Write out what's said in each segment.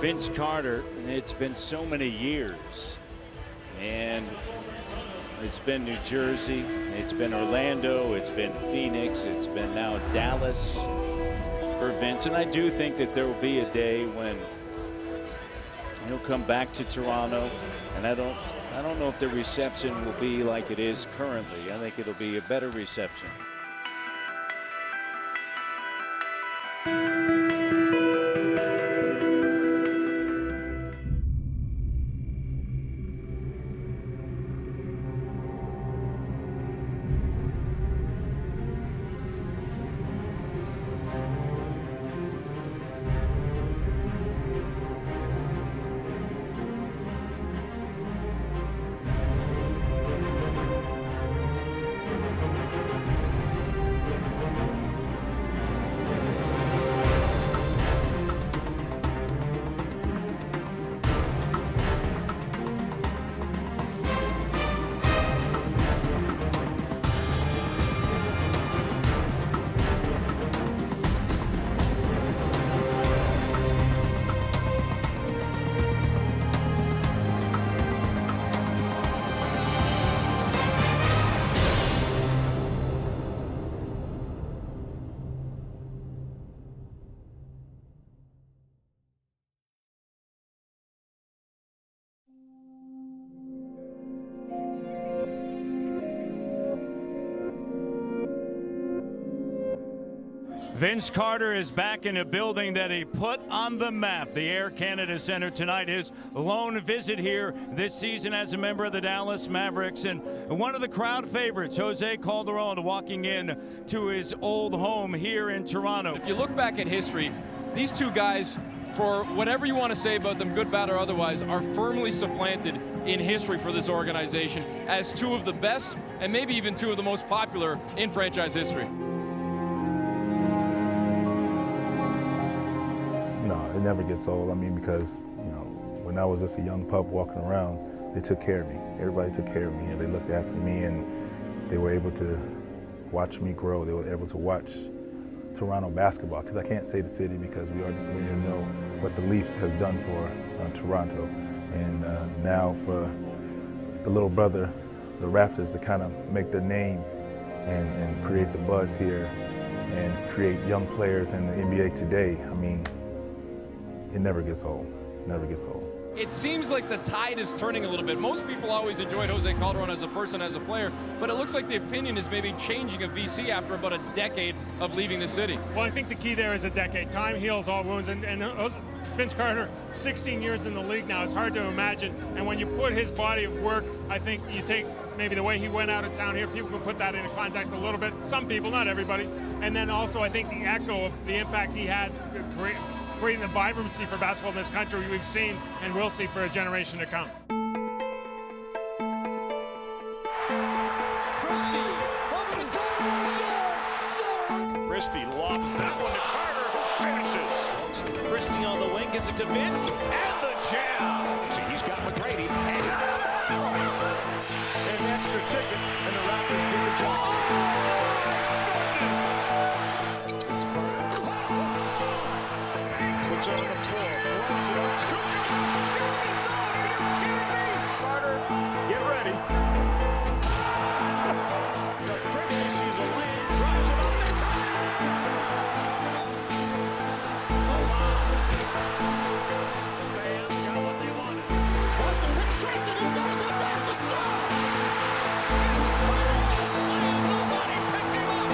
Vince Carter, it's been so many years, and it's been New Jersey, it's been Orlando, it's been Phoenix, it's been now Dallas for Vince. And I do think that there will be a day when he'll come back to Toronto, and I don't know if the reception will be like it is currently. I think it'll be a better reception. Vince Carter is back in a building that he put on the map. The Air Canada Center tonight, his lone visit here this season as a member of the Dallas Mavericks, and one of the crowd favorites, Jose Calderon, walking in to his old home here in Toronto. If you look back at history, these two guys, for whatever you want to say about them, good, bad, or otherwise, are firmly supplanted in history for this organization as two of the best and maybe even two of the most popular in franchise history. No, it never gets old. I mean, because, you know, when I was just a young pup walking around, they took care of me. Everybody took care of me, and they looked after me, and they were able to watch me grow. They were able to watch Toronto basketball, because I can't say the city because we already know what the Leafs has done for Toronto. And now for the little brother, the Raptors, to kind of make their name and create the buzz here and create young players in the NBA today, I mean, it never gets old. Never gets old. It seems like the tide is turning a little bit. Most people always enjoyed Jose Calderon as a person, as a player, but it looks like the opinion is maybe changing of VC after about a decade of leaving the city. Well, I think the key there is a decade. Time heals all wounds, and Vince Carter, 16 years in the league now, it's hard to imagine. And when you put his body of work, I think you take maybe the way he went out of town here, people can put that into context a little bit. Some people, not everybody. And then also I think the echo of the impact he had creating the vibrancy for basketball in this country we've seen and will see for a generation to come. Christie over the goal. Yes, Christie lobs that one to Carter, who finishes. Christie on the wing, gives it to Vince, and the jam. See, he's got McGrady, and an extra ticket, and the Raptors do the job. On the floor, throws it up, scoop. Carter, get ready. Christie sees a lane, drives it up the top. Fans got what they wanted. What's the penetration? He goes up there to score. Nobody picked him up.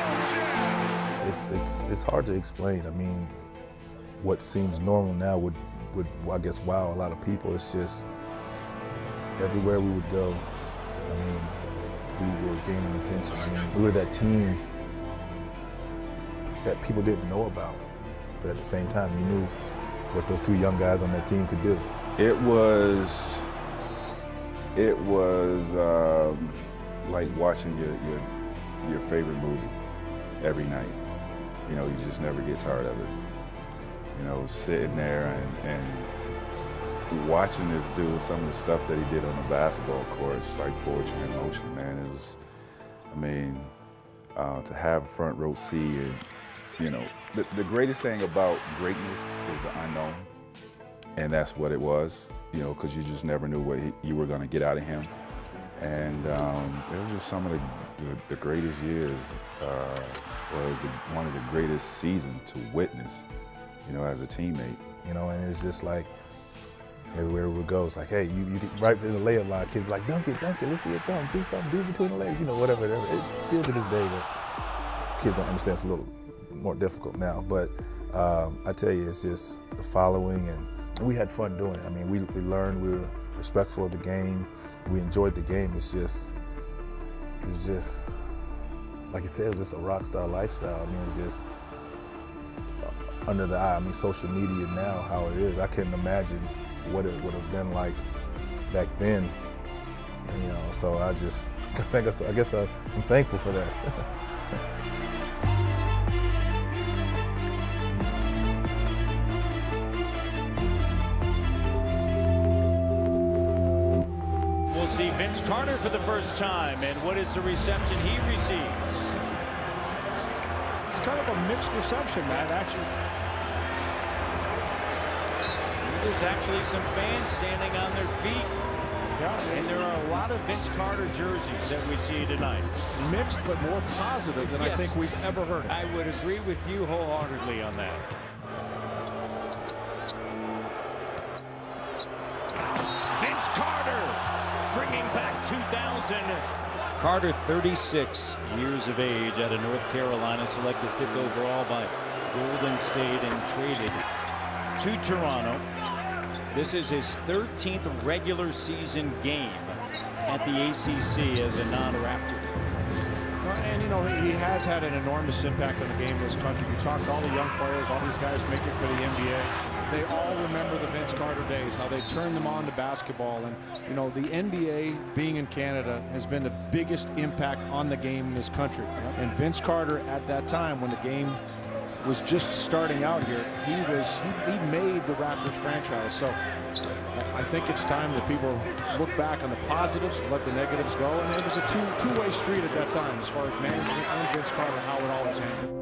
Give it to Vince. It's hard to explain. I mean, what seems normal now would I guess wow a lot of people. It's just everywhere we would go, I mean, we were gaining attention. I mean, we were that team that people didn't know about, but at the same time, you knew what those two young guys on that team could do. It was like watching your favorite movie every night. You know, you just never get tired of it. You know, sitting there and watching this dude, some of the stuff that he did on the basketball court, like poetry in motion, man. It was, I mean, to have a front row seat You know, the greatest thing about greatness is the unknown, and that's what it was, you know, because you just never knew what you were going to get out of him. And it was just some of the greatest years, was one of the greatest seasons to witness, you know, as a teammate. You know, and it's just like, everywhere we go, it's like, hey, you get right in the layup line, kids like, dunk it, let's see it dunk, do something, do it between the legs, you know, whatever. It's still to this day that kids don't understand. It's a little more difficult now, but I tell you, it's just the following, and we had fun doing it. I mean, we learned, we were respectful of the game, we enjoyed the game. It was just, like you said, it was just a rock star lifestyle. I mean, it's just under the eye. I mean, social media now, how it is, I couldn't imagine what it would have been like back then. And, you know, so I guess I'm thankful for that. We'll see Vince Carter for the first time, and what is the reception he receives? It's kind of a mixed reception, Matt, actually. There's actually some fans standing on their feet. Yeah, and there are a lot of Vince Carter jerseys that we see tonight. Mixed, but more positive than I think we've ever heard of. I would agree with you wholeheartedly on that. Vince Carter bringing back 2000. Carter, 36 years of age, out of North Carolina, selected 5th overall by Golden State and traded to Toronto. This is his 13th regular season game at the ACC as a non-Raptor. Well, and, you know, he has had an enormous impact on the game in this country. You talk to all the young players, all these guys make it to the NBA. They all remember the Vince Carter days, how they turned them on to basketball. And, you know, the NBA being in Canada has been the biggest impact on the game in this country. And Vince Carter, at that time, when the game was just starting out here, he made the Raptors franchise. So I think it's time that people look back on the positives, let the negatives go. And it was a two-way street at that time as far as management and Vince Carter, how it all was handled.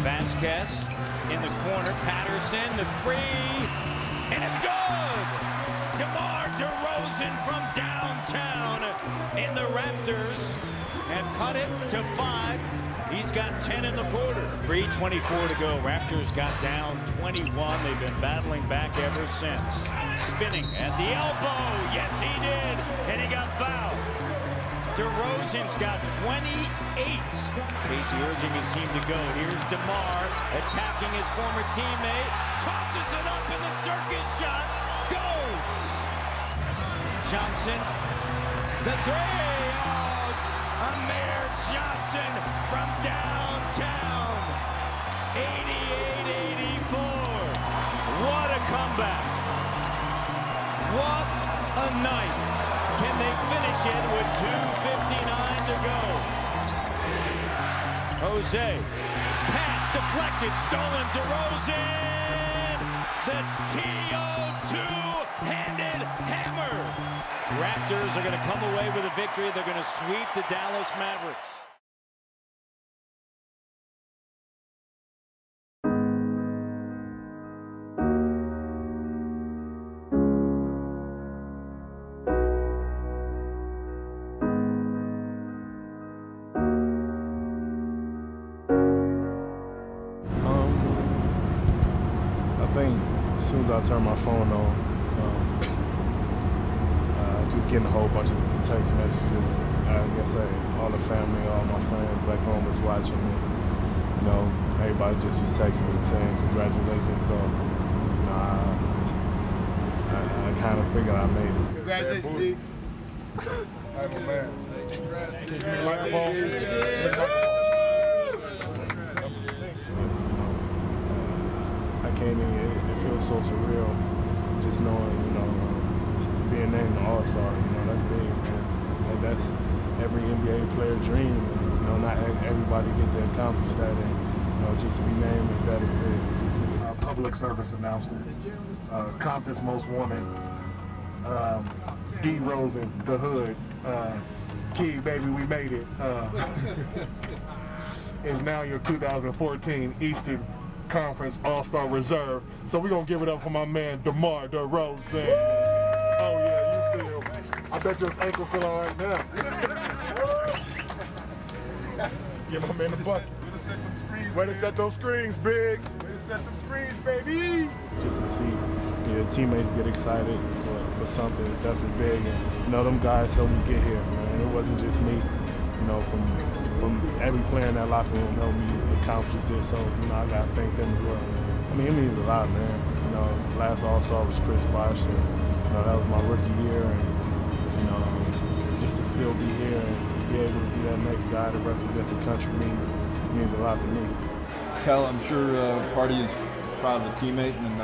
Vasquez in the corner, Patterson, the three, and it's good! DeMar DeRozan from downtown, and the Raptors have cut it to 5. He's got 10 in the quarter. 3:24 to go. Raptors got down 21. They've been battling back ever since. Spinning at the elbow. Yes, he did. And he got fouled. DeRozan's got 28. Casey urging his team to go. Here's DeMar attacking his former teammate. Tosses it up, and the circus shot goes. Johnson, the three. Oh, Amir Johnson from downtown. 88-84. What a comeback. What a night. Can they finish it with 2:59 to go? Jose, pass deflected, stolen, DeRozan. The TO2-handed hammer. Raptors are going to come away with a victory. They're going to sweep the Dallas Mavericks. I think as soon as I turn my phone on, just getting a whole bunch of text messages. I guess all the family, all my friends back home was watching me. You know, everybody just was texting me saying congratulations. So, you know, I kind of figured I made it. Congratulations, D. Hey, my man. I can't even, it feels so surreal just knowing, you know, being named an All-Star, you know, that's big, man. And that's every NBA player dream. You know, not everybody get to accomplish that, and, you know, just to be named is that is big. Public service announcement. Compton's Most Wanted. D. Rosen, the hood. Key, baby, we made it. Is now your 2014 Eastern Conference All-Star Reserve. So we're going to give it up for my man, DeMar DeRozan. Oh, yeah, you see him. I bet your ankle feel all right now. Give my man the bucket. Way to set those screens, big. Way to set them screens, baby. Just to see your teammates get excited for something definitely big. And, you know, them guys helped me get here, man. It wasn't just me. You know, from every player in that locker room helped me accomplish this. So, you know, I got to thank them as well. I mean, it means a lot, man. You know, last All-Star was Chris Bosh, and, you know, that was my rookie year. And, you know, just to still be here and be able to be that next guy to represent the country means a lot to me. Cal, I'm sure part of you is proud of a teammate and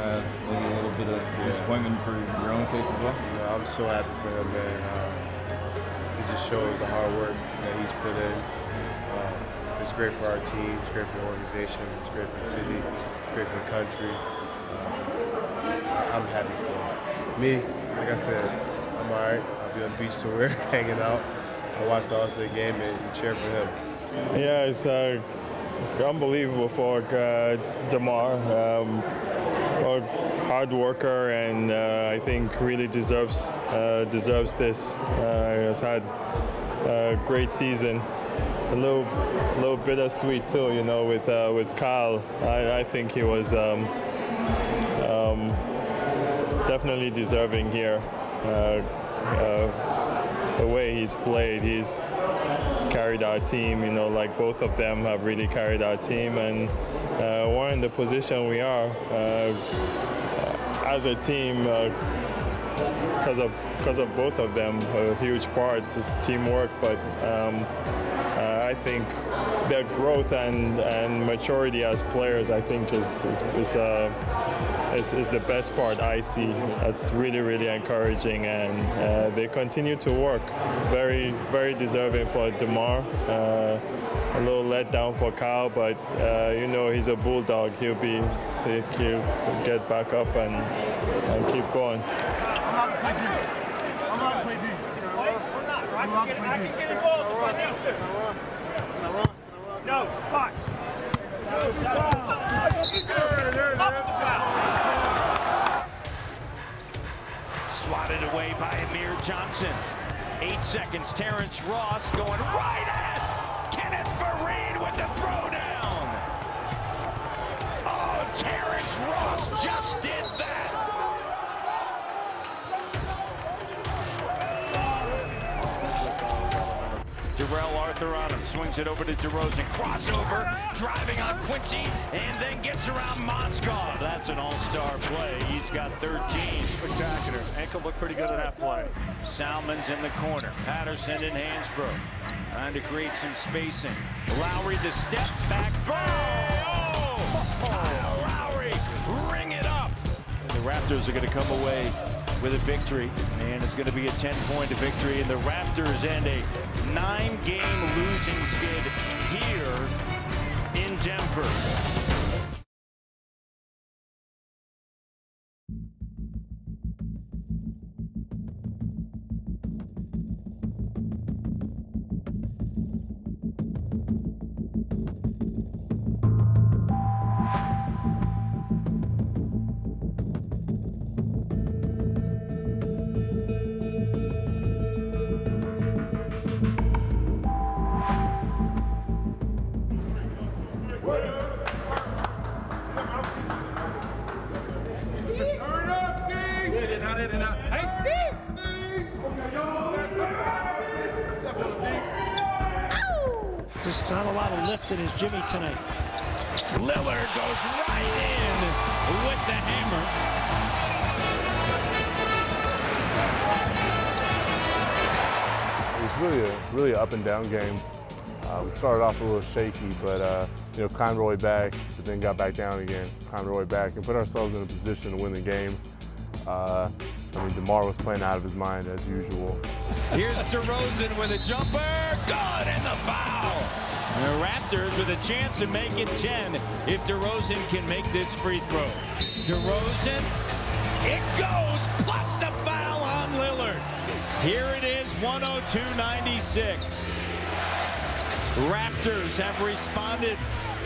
maybe a little bit of disappointment for your own case as well. Yeah, I'm so happy for him, man. It just shows the hard work that he's put in. It's great for our team, it's great for the organization, it's great for the city, it's great for the country. I'm happy for him. Me, like I said, I'm all right. I'll be on the beach somewhere hanging out. I watched the All-Star game and cheer for him. Yeah, it's unbelievable for DeMar. A hard worker, and I think really deserves this. Has had a great season. A little bittersweet too, you know, with Kyle. I think he was definitely deserving here. The way he's played, he's carried our team, you know, like both of them have really carried our team, and we're in the position we are as a team because of both of them, a huge part, just teamwork, but I think their growth and maturity as players, I think, is the best part I see. That's really, really encouraging, and they continue to work. Very, very deserving for DeMar. A little let down for Kyle, but you know, he's a bulldog. He'll get back up and keep going. I'm not to play D. I'm not to play D. I'm not to play D. I can get involved if I need to. No, fuck. Swatted away by Amir Johnson. 8 seconds. Terrence Ross going right at Kenneth Fareed with the throwdown. Oh, Terrence Ross just did that. Darrell Arthur on him, swings it over to DeRozan, crossover, driving on Quincy, and then gets around Moskov. That's an all-star play. He's got 13. Spectacular. Ankle looked pretty good on that play. Salmon's in the corner. Patterson and Hansbrough trying to create some spacing. Lowry the step back three. Oh! Kyle Lowry, ring it up. The Raptors are going to come away with a victory, and it's going to be a 10-point victory, and the Raptors end a 9-game losing skid here in Denver. Just not a lot of lift in his Jimmy tonight. Lillard goes right in with the hammer. It was really an up and down game. We started off a little shaky, but you know, climbed our way back, but then got back down again. Climbed our way back and put ourselves in a position to win the game. I mean, DeMar was playing out of his mind as usual. Here's DeRozan with a jumper, good, and the foul. The Raptors with a chance to make it 10 if DeRozan can make this free throw. DeRozan, it goes, plus the foul on Lillard. Here it is, 102-96. Raptors have responded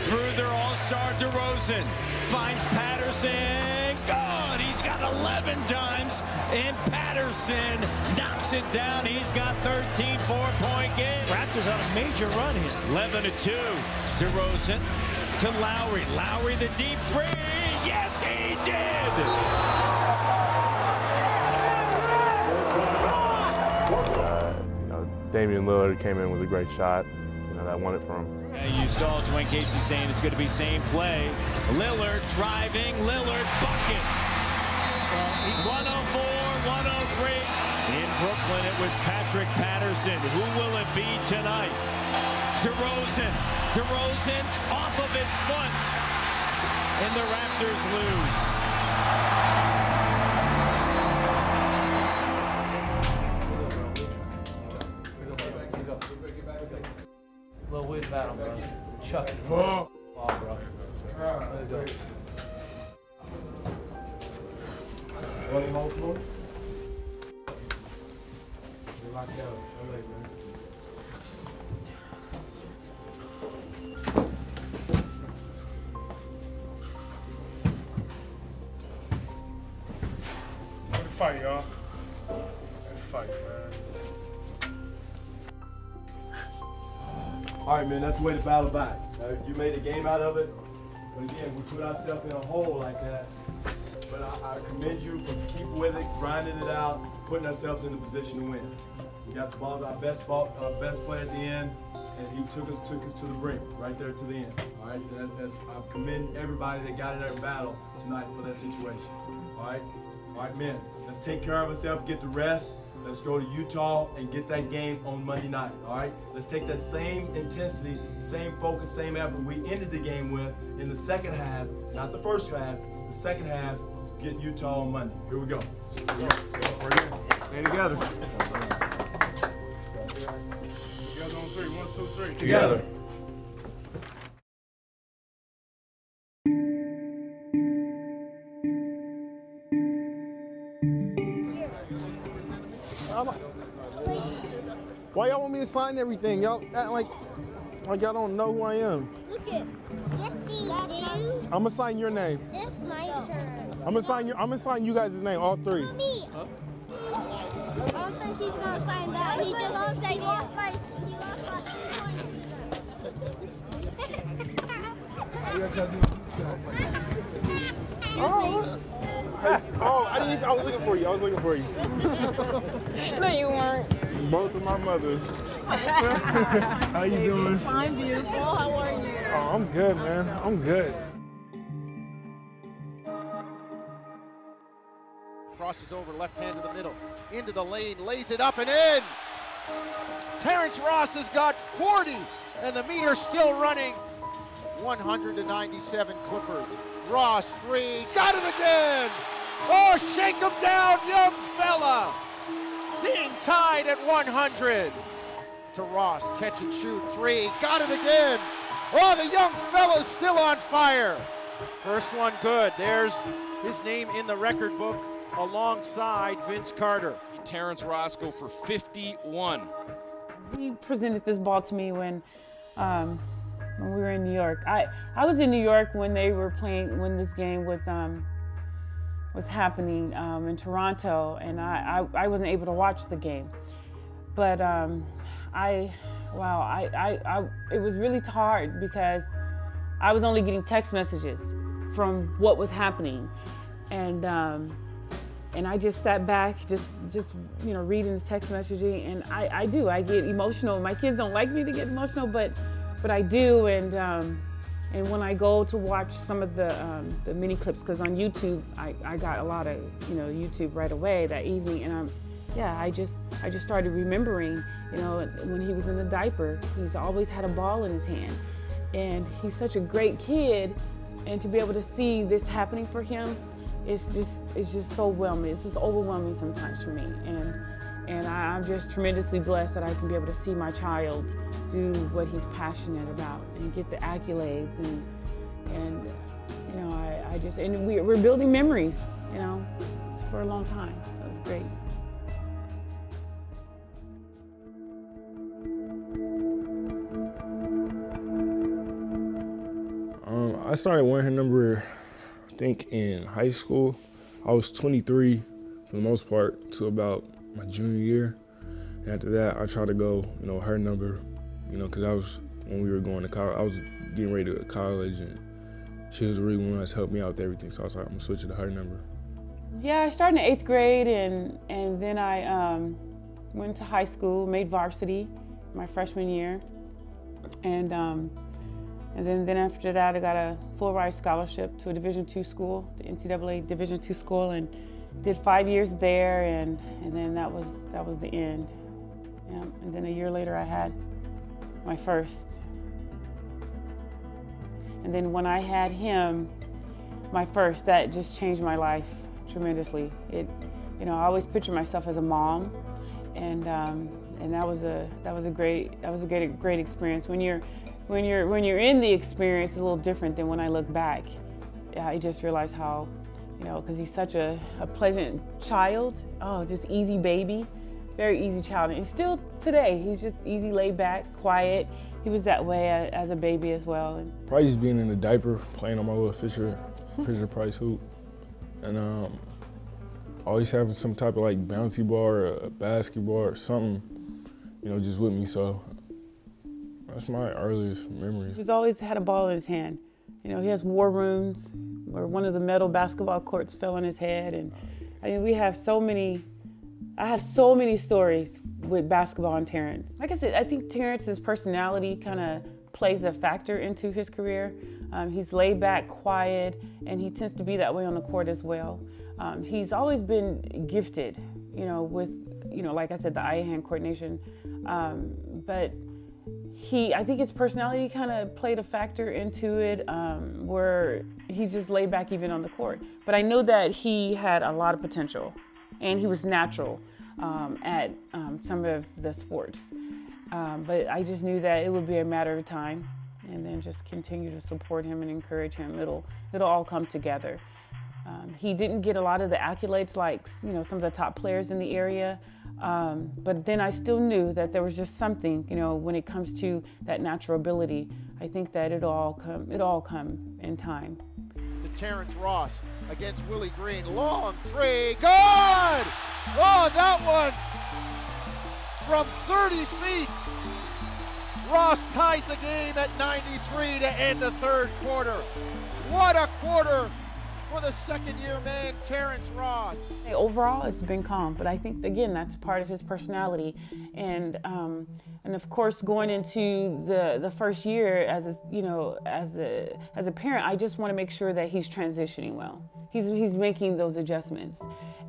through their all-star DeRozan. Finds Patterson. Good. He's got 11 times. And Patterson knocks it down. He's got 13 4-point game. Raptors on a major run here. 11-2. DeRozan to Lowry. Lowry the deep three. Yes, he did. Damian Lillard came in with a great shot. That won it for him. You saw Dwayne Casey saying it's going to be same play. Lillard driving, Lillard bucket. 104-103. In Brooklyn, it was Patrick Patterson. Who will it be tonight? DeRozan. DeRozan off of his foot. And the Raptors lose. Little weird battle, bro. Chuck it. Oh, bro. There you go. What in both floors? You're locked out. LA, man. Good fight, y'all. Good fight, man. All right, man, that's the way to battle back. You made a game out of it, but again, we put ourselves in a hole like that. But I commend you for keeping with it, grinding it out, putting ourselves in the position to win. We got the ball to our best play at the end, and he took us to the brink, right there to the end. All right, I commend everybody that got in that battle tonight for that situation. All right, men, let's take care of ourselves, get the rest. Let's go to Utah and get that game on Monday night, all right? Let's take that same intensity, same focus, same effort we ended the game with in the second half, not the first half, the second half, to get Utah on Monday. Here we go. Stay together. Together on three. 1, 2, 3. Together. Why y'all want me to sign everything? Y'all act like y'all don't know who I am. Look at, yes, he do. I'm gonna sign your name. That's my shirt. I'm gonna sign you guys' name, all three. Me. Huh? I don't think he's gonna sign that. He just lost by 3 points. Oh, I was looking for you. No, you weren't. Both of my mothers. How you doing? Fine, beautiful. How are you? Oh, I'm good, man. I'm good. Crosses over, left hand to the middle, into the lane, lays it up and in. Terrence Ross has got 40, and the meter's still running. 197 Clippers. Ross, 3, got it again. Oh, shake him down, young fella. Being tied at 100. To Ross, catch and shoot, 3, got it again. Oh, the young fella's still on fire. First one good. There's his name in the record book alongside Vince Carter. Terrence Ross go for 51. He presented this ball to me when we were in New York. I was in New York when they were playing, when this game was happening in Toronto, and I wasn't able to watch the game. But it was really hard because I was only getting text messages from what was happening, and I just sat back, just reading the text messaging, and I get emotional. My kids don't like me to get emotional, but I do, and when I go to watch some of the mini clips, because on YouTube I got a lot of YouTube right away that evening, and I just started remembering, when he was in the diaper, he's always had a ball in his hand, and he's such a great kid, and to be able to see this happening for him, it's just so overwhelming. It's just overwhelming sometimes for me, and I'm just tremendously blessed that I can be able to see my child do what he's passionate about and get the accolades, and we're building memories, it's for a long time, so it's great. I started wearing her number, I think, in high school. I was 23 for the most part to about my junior year. And after that, I tried to go, her number, because I was, when we were going to college, I was getting ready to go to college, and she was really one that's helped me out with everything. So I was like, I'm gonna switch it to her number. Yeah, I started in 8th grade, and then I went to high school, made varsity my freshman year, and then after that, I got a full ride scholarship to a Division II school, the NCAA Division II school, and did 5 years there, and then that was the end. Yeah. And then a year later, I had my first. And then when I had him, my first, that just changed my life tremendously. I always picture myself as a mom, and that was a great experience. When you're in the experience, it's a little different than when I look back. I just realized how, because he's such a pleasant child. Oh, just easy baby, very easy child. And still today, he's just easy, laid back, quiet. He was that way as a baby as well. Probably just being in a diaper, playing on my little Fisher Price hoop, and always having some type of like bouncy ball or a basketball or something, just with me. So that's my earliest memories. He's always had a ball in his hand. He has war rooms where one of the metal basketball courts fell on his head, and I mean, I have so many stories with basketball and Terrence. Like I said, I think Terrence's personality kind of plays a factor into his career. He's laid back, quiet, and he tends to be that way on the court as well. He's always been gifted, with, like I said, the eye-hand coordination. But I think his personality kind of played a factor into it, where he's just laid back even on the court. But I know that he had a lot of potential, and he was natural at some of the sports. But I just knew that it would be a matter of time, and then just continue to support him and encourage him. It'll all come together. He didn't get a lot of the accolades like some of the top players in the area, but then I still knew that there was just something, when it comes to that natural ability. I think that it'll all come in time. To Terrence Ross against Willie Green, long three, good! Oh, that one from 30 feet. Ross ties the game at 93 to end the third quarter. What a quarter for the second-year man, Terrence Ross. Hey, overall, it's been calm, but I think, again, that's part of his personality. And of course, going into the first year as a parent, I just want to make sure that he's transitioning well. He's making those adjustments.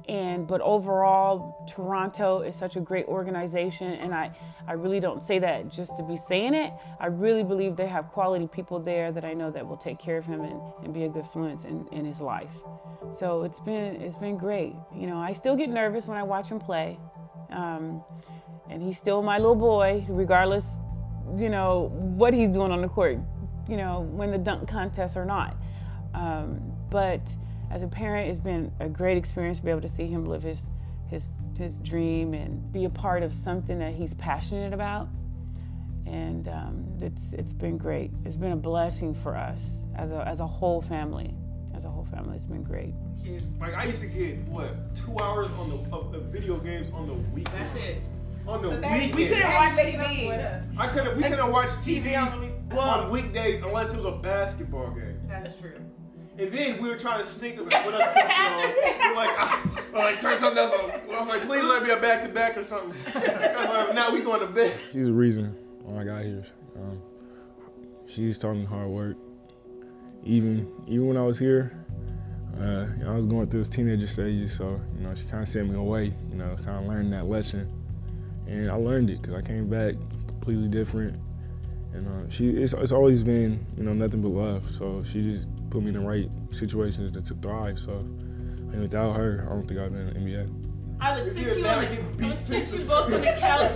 But overall, Toronto is such a great organization, and I really don't say that just to be saying it. I really believe they have quality people there that I know that will take care of him and be a good influence in his life. So it's been great. I still get nervous when I watch him play, and he's still my little boy, regardless, what he's doing on the court, when the dunk contest or not. But as a parent, it's been a great experience to be able to see him live his dream and be a part of something that he's passionate about. And it's been great. It's been a blessing for us as a whole family. As a whole family, it's been great. Like I used to get 2 hours of video games on the weekend. That's it. On the weekend. We couldn't watch TV. We couldn't watch TV on weekdays unless it was a basketball game. That's true. And then we were trying to sneak with us. We're like, turn something else on. I was like, please let me a back-to-back or something. Now we going to bed. She's the reason why I got here. She's taught me hard work. Even when I was here, I was going through this teenager stages, so she kind of sent me away. Kind of learned that lesson, and I learned it because I came back completely different. And it's always been nothing but love. So she just put me in the right situations to thrive. So without her, I don't think I'd been in the NBA. I would sit you both on the couch.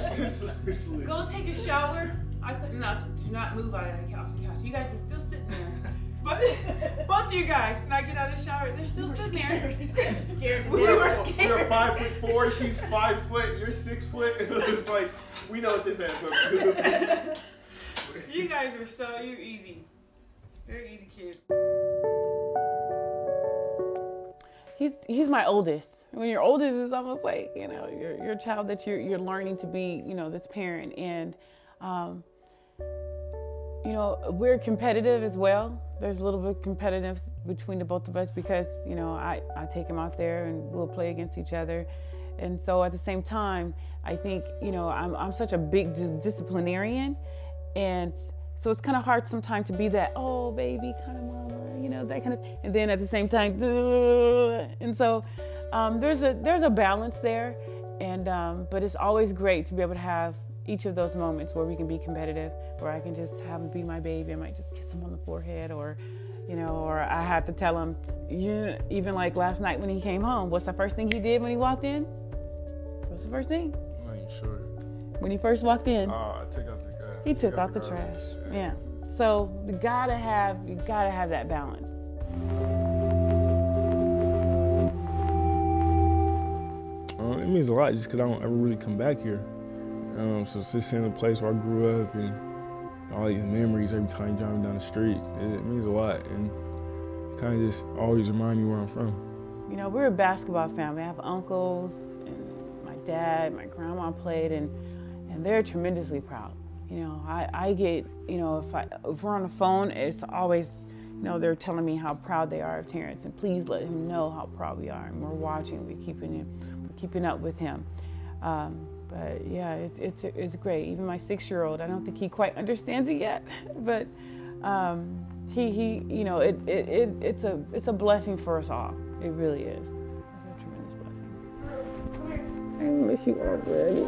Go take a shower. I could not. Do not move out of the couch. You guys are still sitting there. But both of you guys, when I get out of the shower, they're still sitting there. Scared. We were scared. We're 5'4", she's 5 foot, you're 6 foot. It was just like, we know what this has up to. You guys are you're easy. Very easy kid. He's my oldest. When you're oldest, it's almost like, you know, you're a child that you're learning to be, you know, this parent. And, you know, we're competitive as well. There's a little bit of competitiveness between the both of us because, you know, I take him out there and we'll play against each other. And so at the same time, I think, you know, I'm such a big disciplinarian. And so it's kind of hard sometimes to be that, oh, baby, kind of mama, you know, that kind of, and then at the same time, and so there's a balance there. And, but it's always great to be able to have each of those moments where we can be competitive, where I can just have him be my baby. I might just kiss him on the forehead, or, you know, or I have to tell him, even like last night when he came home, what's the first thing he did when he walked in? What's the first thing? I'm not even sure. When he first walked in? I took out the trash. He took out the trash. Yeah. So you gotta have that balance. It means a lot just because I don't ever really come back here. So just in the place where I grew up and all these memories every time you drive me down the street, it means a lot, and it kind of just always remind me where I'm from. You know, we're a basketball family. I have uncles, and my dad, my grandma played, and they're tremendously proud. You know, I get, you know, if we're on the phone, it's always, you know, they're telling me how proud they are of Terrence, and please let him know how proud we are, and we're watching, we're keeping up with him. But yeah, it's great. Even my 6-year-old, I don't think he quite understands it yet, but he you know, it's a blessing for us all. It really is. It's a tremendous blessing. I miss you already.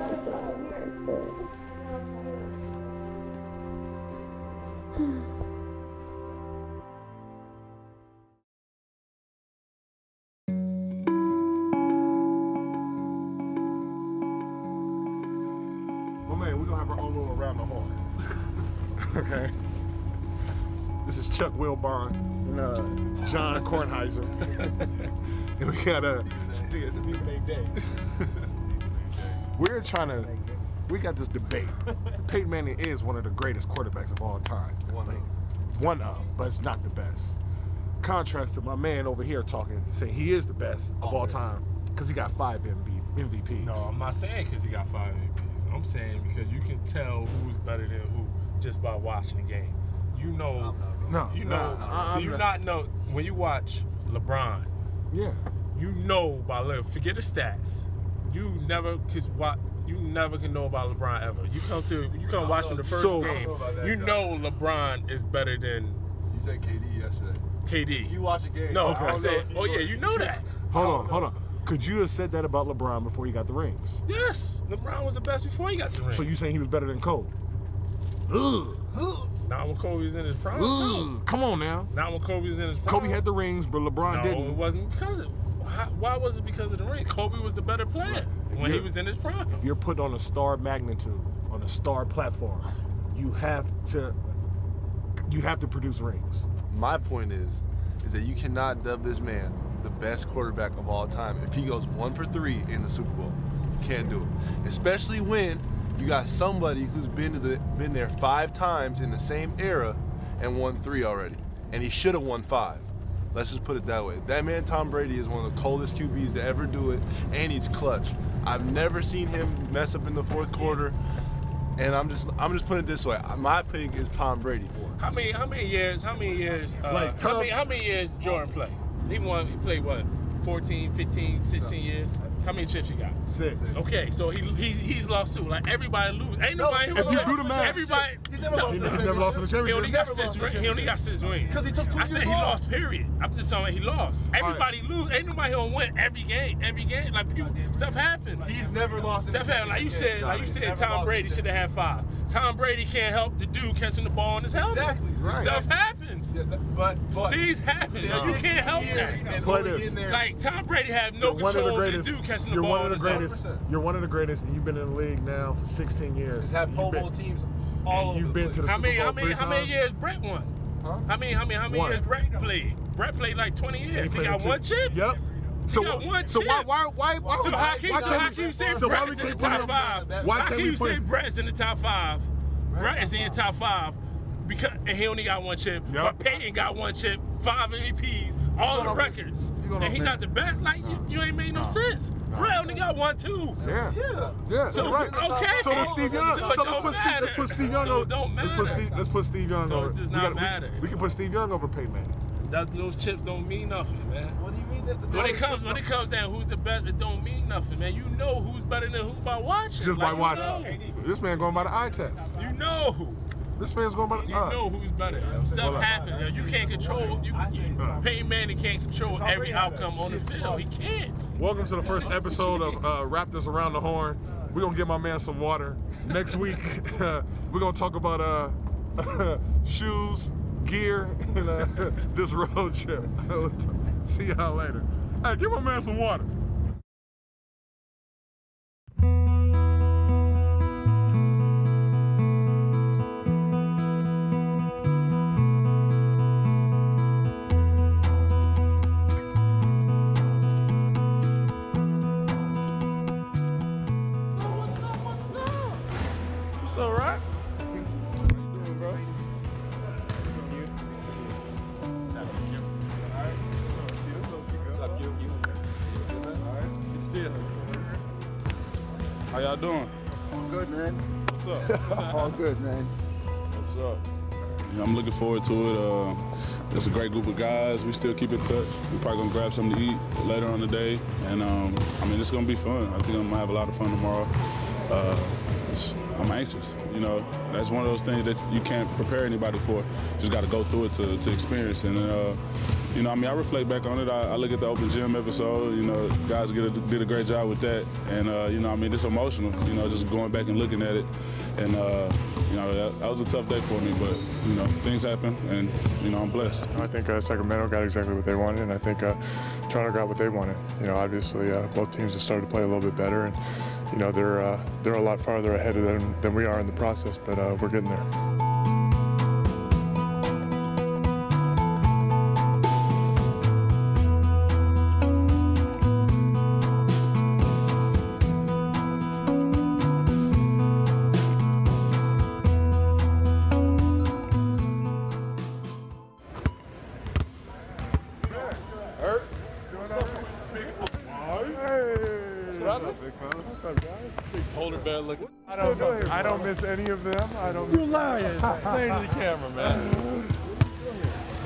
We're gonna have our own little around the horn. Okay. This is Chuck Wilbon and John Kornheiser. And we got Stephen A. Day. We got this debate. Peyton Manning is one of the greatest quarterbacks of all time. One of, but it's not the best. Contrast to my man over here talking, saying he is the best of all time because he got 5 MVPs. No, I'm not saying because he got 5 MVPs. I'm saying because you can tell who's better than who just by watching the game. You know, do you not know when you watch LeBron? Yeah. You know by forget the stats. You never can know about LeBron ever. You come watch from the first game. You know LeBron is better than. You said KD yesterday. KD. You watch a game. No, okay. I said, oh yeah, you know that. Hold on. Could you have said that about LeBron before he got the rings? Yes, LeBron was the best before he got the rings. So you saying he was better than Kobe? Ugh. Not when Kobe was in his prime. No. Come on now. Not when Kobe was in his prime. Kobe had the rings, but LeBron didn't. No, it wasn't because of. Why was it because of the ring? Kobe was the better player when he was in his prime. If you're put on a star magnitude, on a star platform, you have to produce rings. My point is that you cannot dub this man the best quarterback of all time if he goes 1 for 3 in the Super Bowl. You can't do it, especially when you got somebody who's been there 5 times in the same era and won 3 already, and he should have won 5. Let's just put it that way. That man, Tom Brady, is one of the coldest QBs to ever do it, and he's clutch. I've never seen him mess up in the 4th quarter, and I'm just putting it this way. My pick is Tom Brady. How many years Jordan played? He played what? 14, 15, 16 years? How many chips you got? 6. Okay, so he's lost too. Like everybody lose. Ain't nobody who if you do the math, everybody. He's never lost in the championship. He only got 6 rings. He only got 6 rings. Because he took 2 years I said he lost. Period. I'm just saying he lost. Everybody lose. Ain't nobody gonna win every game. Like people, stuff happens. He's never lost. Stuff happens. Like you said, Tom Brady should have had 5. Tom Brady can't help the dude catching the ball in his helmet. Exactly. Right. Stuff happens. But these happen. No. You can't help that. Like Tom Brady have no control over the dude catching the ball in his helmet. You're one of the greatest, and you've been in the league now for 16 years. Just have Pro Bowl teams all over. You've been to the Super Bowl How many years Brett won? Huh? How many years Brett played? Brett played like 20 years. He got 1 chip? Yep. So why how can you say Brett's in the top 5? How can you say Brett's in the top 5? Brett is in the top 5. and he only got 1 chip. But Peyton got 1 chip, 5 MVPs, all the records. And he not the best. Like, you ain't made no sense. Brett only got 1 too. Yeah. So, right. Okay. So does Steve Young. So let's put Steve Young over. Let's put Steve Young over. So it does not matter. We can put Steve Young over Peyton Manning. Those chips don't mean nothing, man. What do you mean? When it comes down who's the best, it don't mean nothing, man. You know who's better than who by watching. Just by watching. Know. This man going by the eye test. You know who. This man's going by the You know who's better. Stuff happens. You can't control. Peyton Manning can't control every outcome on the field. He can't. Welcome to the first episode of Raptors Around the Horn. We're going to give my man some water. Next week, we're going to talk about shoes, gear, and this road trip. See y'all later. Hey, give my man some water. How y'all doing? All good, man. What's up? All good, man. What's up? Yeah, I'm looking forward to it. It's a great group of guys. We still keep in touch. We're probably gonna grab something to eat later on the day, and I mean, it's gonna be fun. I think I'm gonna have a lot of fun tomorrow. I'm anxious. You know, that's one of those things that you can't prepare anybody for. Just got to go through it to experience. And you know, I mean, I reflect back on it. I look at the open gym episode. You know, guys did a great job with that. And you know, I mean, it's emotional. You know, just going back and looking at it. And you know, that was a tough day for me. But you know, things happen, and you know, I'm blessed. I think Sacramento got exactly what they wanted, and I think Toronto got what they wanted. You know, obviously both teams have started to play a little bit better, and you know, they're a lot farther ahead of them than we are in the process, but we're getting there. I don't miss any of them. You lying. Say it to the camera, man.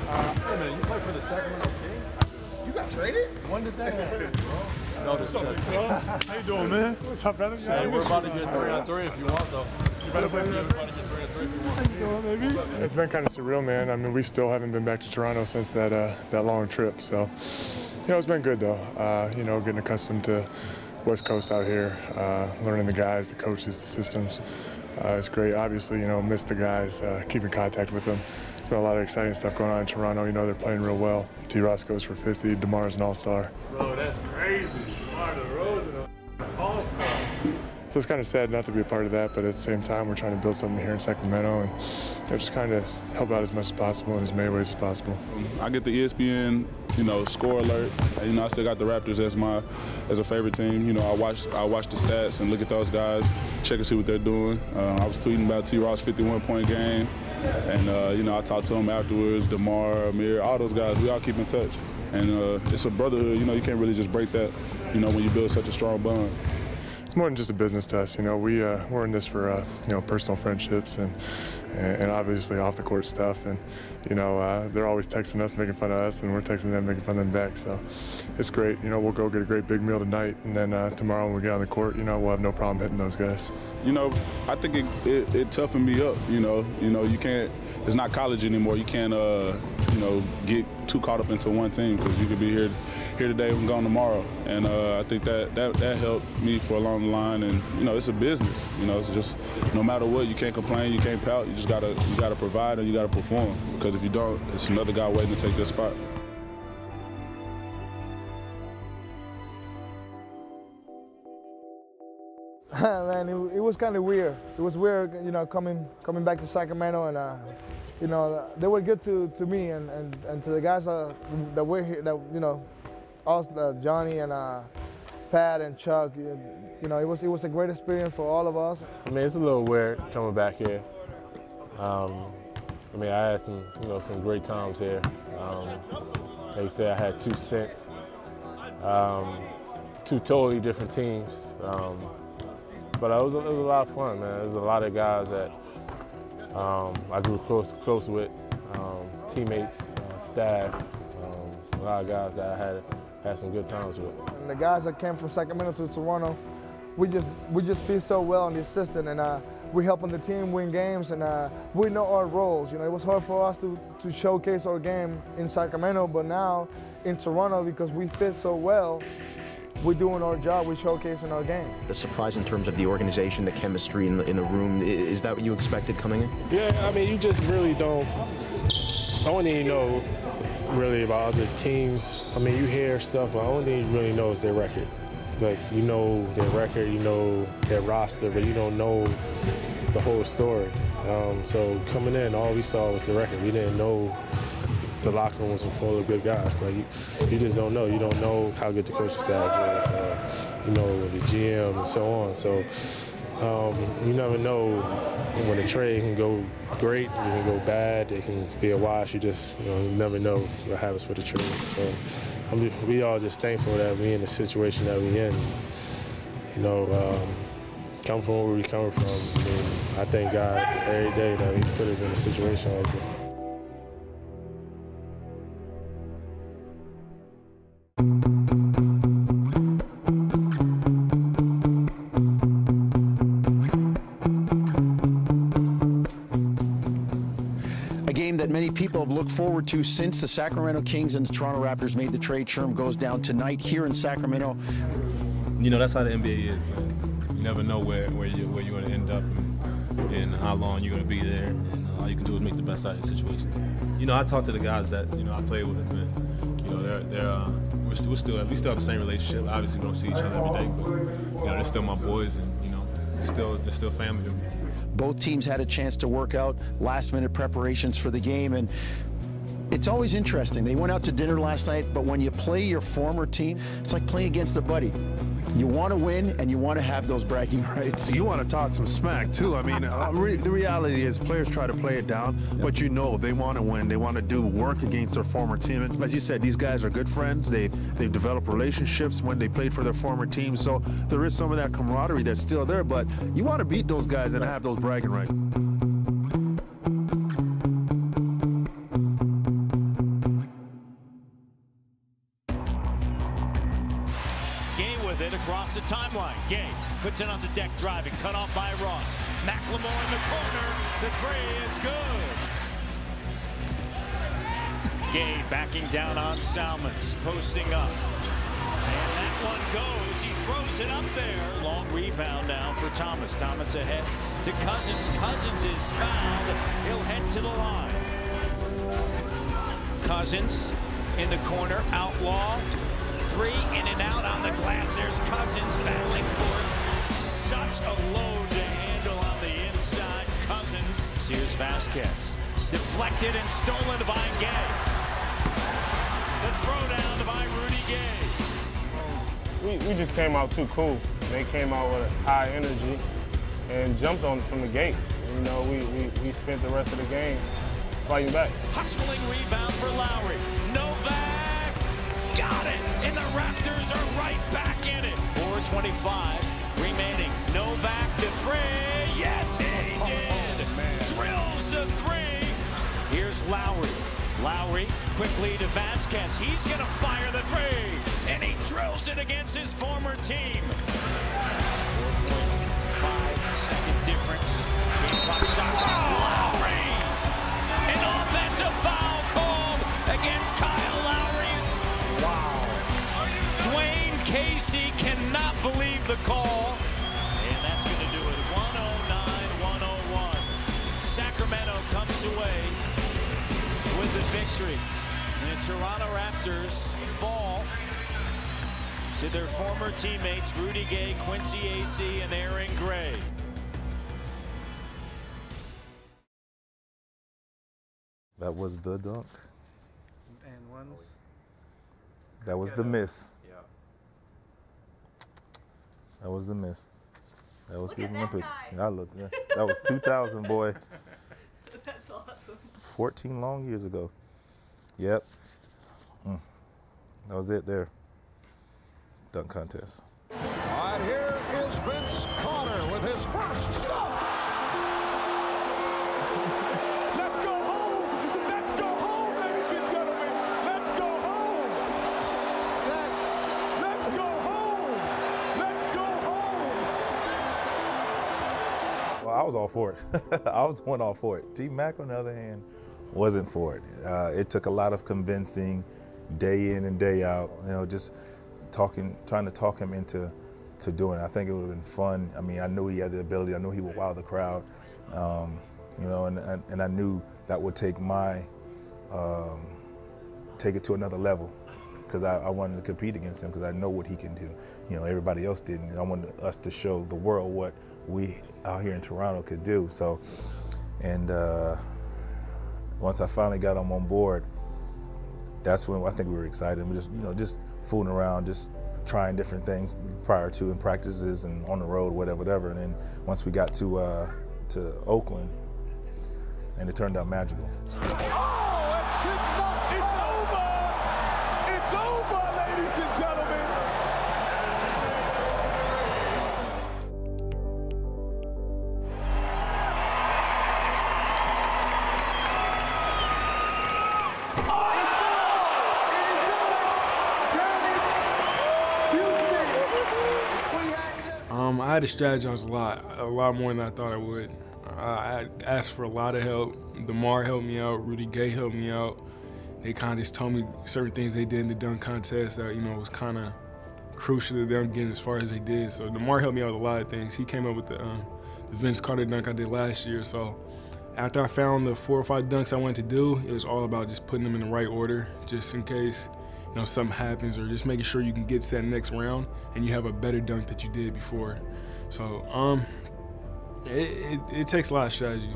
Hey, man, you play for the Sacramento Kings? You got traded? When did that happen, bro? No, what's up, big fella? How you doing, man? What's up, brother? Hey, we're about to get 3-on-3 if you want, though. You better play 3-on-3 if you want. How you doing, baby? It's been kind of surreal, man. I mean, we still haven't been back to Toronto since that long trip. So, you know, it's been good, though. You know, getting accustomed to West Coast out here, learning the guys, the coaches, the systems. It's great. Obviously, you know, miss the guys, keep in contact with them. There's been a lot of exciting stuff going on in Toronto. You know, they're playing real well. T. Ross goes for 50. DeMar's an all-star. Bro, that's crazy. DeMar DeRozan, all-star. So it's kind of sad not to be a part of that, but at the same time, we're trying to build something here in Sacramento and you know, just kind of help out as much as possible in as many ways as possible. I get the ESPN, you know, score alert. You know, I still got the Raptors as a favorite team. You know, I watch the stats and look at those guys, check and see what they're doing. I was tweeting about T. Ross' 51-point game, and you know, I talked to him afterwards. DeMar, Amir, all those guys, we all keep in touch. And it's a brotherhood. You know, you can't really just break that. You know, when you build such a strong bond. It's more than just a business to us, you know. We're in this for you know, personal friendships and obviously off the court stuff. And you know, they're always texting us, making fun of us, and we're texting them, making fun of them back. So it's great. You know, we'll go get a great big meal tonight, and then tomorrow when we get on the court, you know, we'll have no problem hitting those guys. You know, I think it toughened me up. You know, you can't. It's not college anymore. You can't you know, get too caught up into one team because you could be here today and gone tomorrow. And I think that helped me for along the line. And you know, it's a business. You know, it's just no matter what, you can't complain, you can't pout. You just gotta provide and you gotta perform. Because if you don't, it's another guy waiting to take their spot. Man, it was kind of weird. It was weird, you know, coming back to Sacramento, and you know, they were good to me and to the guys that were here, that you know, us, Johnny and Pat and Chuck. You know, it was a great experience for all of us. I mean, it's a little weird coming back here. I mean, I had some, some great times here. Like you said, I had 2 stints, 2 totally different teams. But it was a lot of fun, man. There was a lot of guys that I grew close with, teammates, staff, a lot of guys that I had some good times with. And the guys that came from Sacramento to Toronto, we just feel so well in the system, and we're helping the team win games, and we know our roles. It was hard for us to showcase our game in Sacramento, but now in Toronto, because we fit so well, we're doing our job, we're showcasing our game. A surprise in terms of the organization, the chemistry in the room. Is that what you expected coming in? Yeah, I mean, you just really don't. I don't even know really about other teams. I mean, you hear stuff, but the only thing you really know is their record. Like, you know their record, you know their roster, but you don't know the whole story. So coming in, all we saw was the record. We didn't know the locker room was full of good guys. Like, you just don't know. You don't know how good the coaching staff is, you know, the GM and so on. So you never know when a trade can go great, it can go bad, it can be a wash. You just, you never know what happens with the trade. So we all just thankful that we in the situation that we in. Come from where we come from. I mean, I thank God every day that He put us in a situation like this. Many people have looked forward to since the Sacramento Kings and Toronto Raptors made the trade. Sherm goes down tonight here in Sacramento. That's how the NBA is, man. You never know where you're going to end up and how long you're going to be there. And all you can do is make the best out of the situation. I talk to the guys that I play with, and we still have the same relationship. Obviously, we don't see each other every day, but they're still my boys, and they're still family to me. Both teams had a chance to work out last-minute preparations for the game, and it's always interesting. They went out to dinner last night, but when you play your former team, it's like playing against a buddy. You want to win, and you want to have those bragging rights. You want to talk some smack, too. I mean, the reality is players try to play it down, but they want to win. They want to do work against their former team. And as you said, these guys are good friends. They've developed relationships when they played for their former team. So there is some of that camaraderie that's still there, but you want to beat those guys and have those bragging rights. Across the timeline. Gay puts it on the deck driving. Cut off by Ross. McLemore in the corner. The three is good. Gay backing down on Salmons. Posting up. And that one goes. He throws it up there. Long rebound now for Thomas. Thomas ahead to Cousins. Cousins is fouled. He'll head to the line. Cousins in the corner. Outlaw. Three in and out on the glass. There's Cousins battling for it. Such a load to handle on the inside. Cousins. Here's Vasquez. Deflected and stolen by Gay. The throwdown by Rudy Gay. We just came out too cool. They came out with a high energy and jumped on us from the gate. We spent the rest of the game fighting back. Hustling rebound for Lowry. Novak. Got it, and the Raptors are right back in it. 4:25 remaining. Novak to three. Yes, he did. Drills the three. Here's Lowry. Lowry quickly to Vasquez. He's going to fire the three, and he drills it against his former team. 4.5-second difference. Game clock shot. Lowry. An offensive foul called against Kyle Lowry. Wow. Dwayne Casey cannot believe the call. And that's going to do it. 109-101. Sacramento comes away with the victory. And the Toronto Raptors fall to their former teammates Rudy Gay, Quincy Acee, and Aaron Gray. That was the dunk. And ones. That was the miss. Yeah. That was the miss. That was the Olympics. Yeah, I looked. Yeah. That was 2000, boy. That's awesome. 14 long years ago. Yep. That was it there. Dunk contest. And here is Vince Carter with his first stop. Let's go home. Let's go home, ladies and gentlemen. Let's go home. Let's go home. Let's go home. Well, I was all for it. I was the one all for it. T-Mac, on the other hand, wasn't for it. It took a lot of convincing, day in and day out, you know, just trying to talk him into doing it. I think it would have been fun. I mean, I knew he had the ability. I knew he would wow the crowd, you know, and I knew that would take take it to another level, because I wanted to compete against him, because I know what he can do. You know, everybody else didn't. I wanted us to show the world what we out here in Toronto could do. So, and once I finally got him on board, that's when I think we were excited. We just, you know, just fooling around, just trying different things prior to in practices and on the road, whatever. And then once we got to Oakland, and it turned out magical. It's over! It's over, ladies and gentlemen! I had to strategize a lot more than I thought I would. I asked for a lot of help. DeMar helped me out, Rudy Gay helped me out. They kind of just told me certain things they did in the dunk contest that, you know, was kind of crucial to them getting as far as they did. So DeMar helped me out with a lot of things. He came up with the Vince Carter dunk I did last year. So after I found the 4 or 5 dunks I wanted to do, it was all about just putting them in the right order, just in case, you know, something happens, or just making sure you can get to that next round and you have a better dunk that you did before. So it takes a lot of strategy.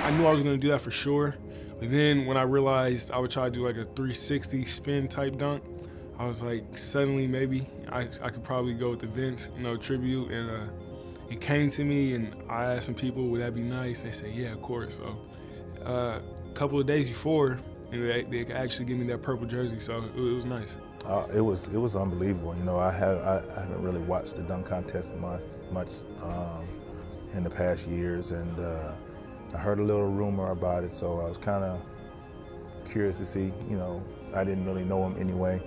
I knew I was going to do that for sure, but then when I realized I would try to do like a 360 spin type dunk, I was like, suddenly maybe I could probably go with the Vince, you know, tribute, and it came to me, and I asked some people, would that be nice? They said, yeah, of course. So a couple of days before, you know, they actually give me that purple jersey, so it was nice. It was unbelievable. You know, I haven't really watched the dunk contest much in the past years, and I heard a little rumor about it, so I was kind of curious to see. You know, I didn't really know him anyway,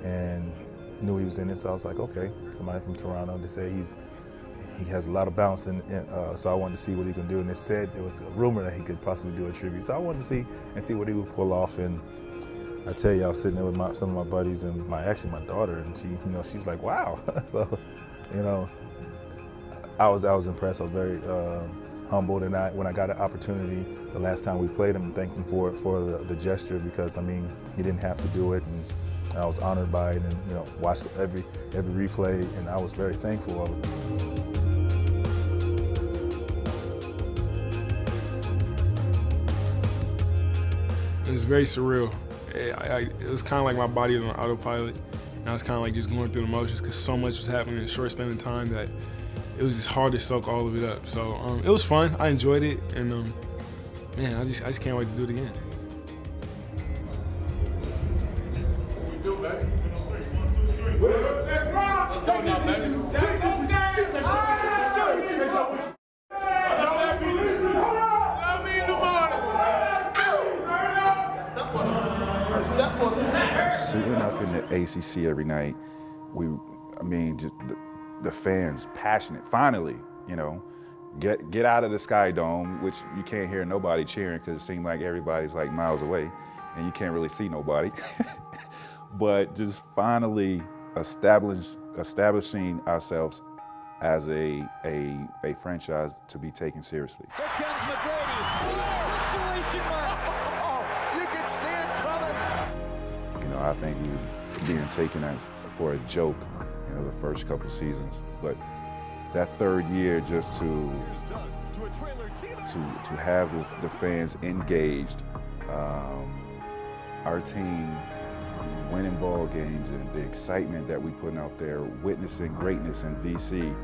and knew he was in it, so I was like, okay, somebody from Toronto. They say he has a lot of bounce, so I wanted to see what he can do. And they said there was a rumor that he could possibly do a tribute, so I wanted to see what he would pull off. And I tell you, I was sitting there with some of my buddies and my daughter, and she, you know, she was like, wow. So, you know, I was impressed. I was very humbled, and when I got an opportunity the last time we played him, thanked him for the gesture, because I mean, he didn't have to do it, and I was honored by it, and you know, watched every replay, and I was very thankful of it. It was very surreal. It was kind of like my body was on autopilot, and I was kind of like just going through the motions, because so much was happening in a short span of time that it was just hard to soak all of it up. So it was fun. I enjoyed it, and man, I just can't wait to do it again. Let's go now, baby. Suiting up in the ACC every night, just the fans passionate. Finally, you know, get out of the Sky Dome, which you can't hear nobody cheering because it seems like everybody's like miles away, and you can't really see nobody. But just finally establishing ourselves as a franchise to be taken seriously. Here comes McGrady. You can see it coming. You know, I think we were being taken as for a joke, you know, the first couple of seasons. But that third year, just to have the fans engaged, our team winning ball games and the excitement that we put out there, witnessing greatness in VC.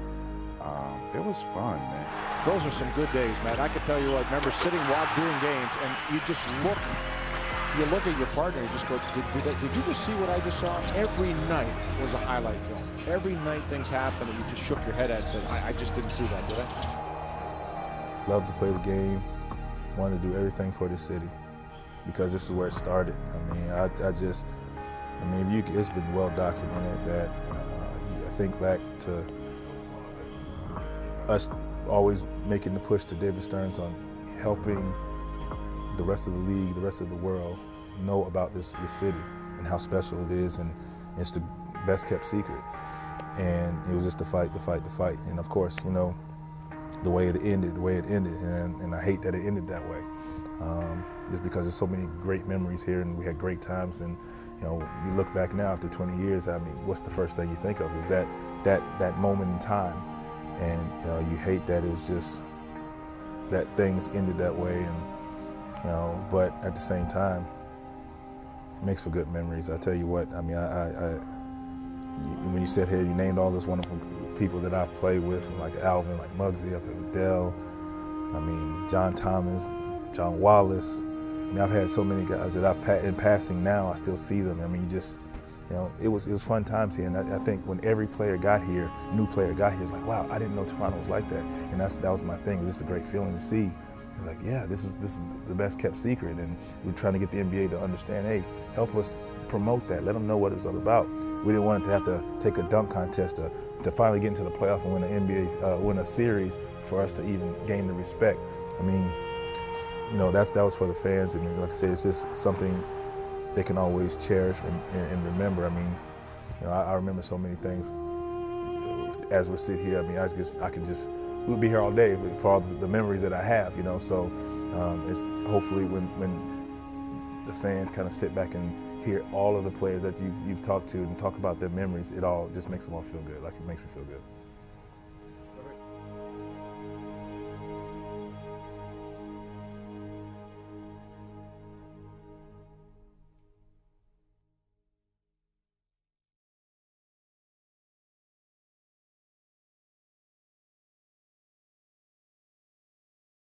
It was fun, man. Those are some good days, man. I can tell you what, remember sitting doing games and you just look at your partner and just go, did you just see what I just saw? Every night was a highlight film. Every night things happened and you just shook your head at and said, I just didn't see that, did I? Love to play the game, wanted to do everything for the city because this is where it started. I mean, it's been well documented that I think back to us always making the push to David Stearns on helping the rest of the league, the rest of the world know about this city and how special it is, and it's the best kept secret. And it was just the fight. And of course, you know, the way it ended, and I hate that it ended that way. Just because there's so many great memories here and we had great times, and you know, you look back now after 20 years, I mean, what's the first thing you think of is that moment in time. And you know, you hate that it was just that things ended that way, and you know, but at the same time, it makes for good memories. I tell you what, I mean, when you sit here, you named all those wonderful people that I've played with, like Alvin, like Muggsy, I've played with Dell, I mean, John Thomas, John Wallace. I mean, I've had so many guys that in passing now, I still see them. I mean, you know, it was fun times here, and I think when every player got here, new player got here, it's like, wow, I didn't know Toronto was like that, and that was my thing. It was just a great feeling to see. Like, yeah, this is the best kept secret, and we're trying to get the NBA to understand. Hey, help us promote that. Let them know what it's all about. We didn't want it to have to take a dunk contest to finally get into the playoff and win an NBA, win a series for us to even gain the respect. I mean, you know, that was for the fans, and like I said, it's just something they can always cherish and remember. I mean, you know, I remember so many things as we sit here. I mean, we'll be here all day for all the memories that I have, you know. So it's hopefully when the fans kind of sit back and hear all of the players that you've talked to and talk about their memories, it all just makes them all feel good. Like, it makes me feel good.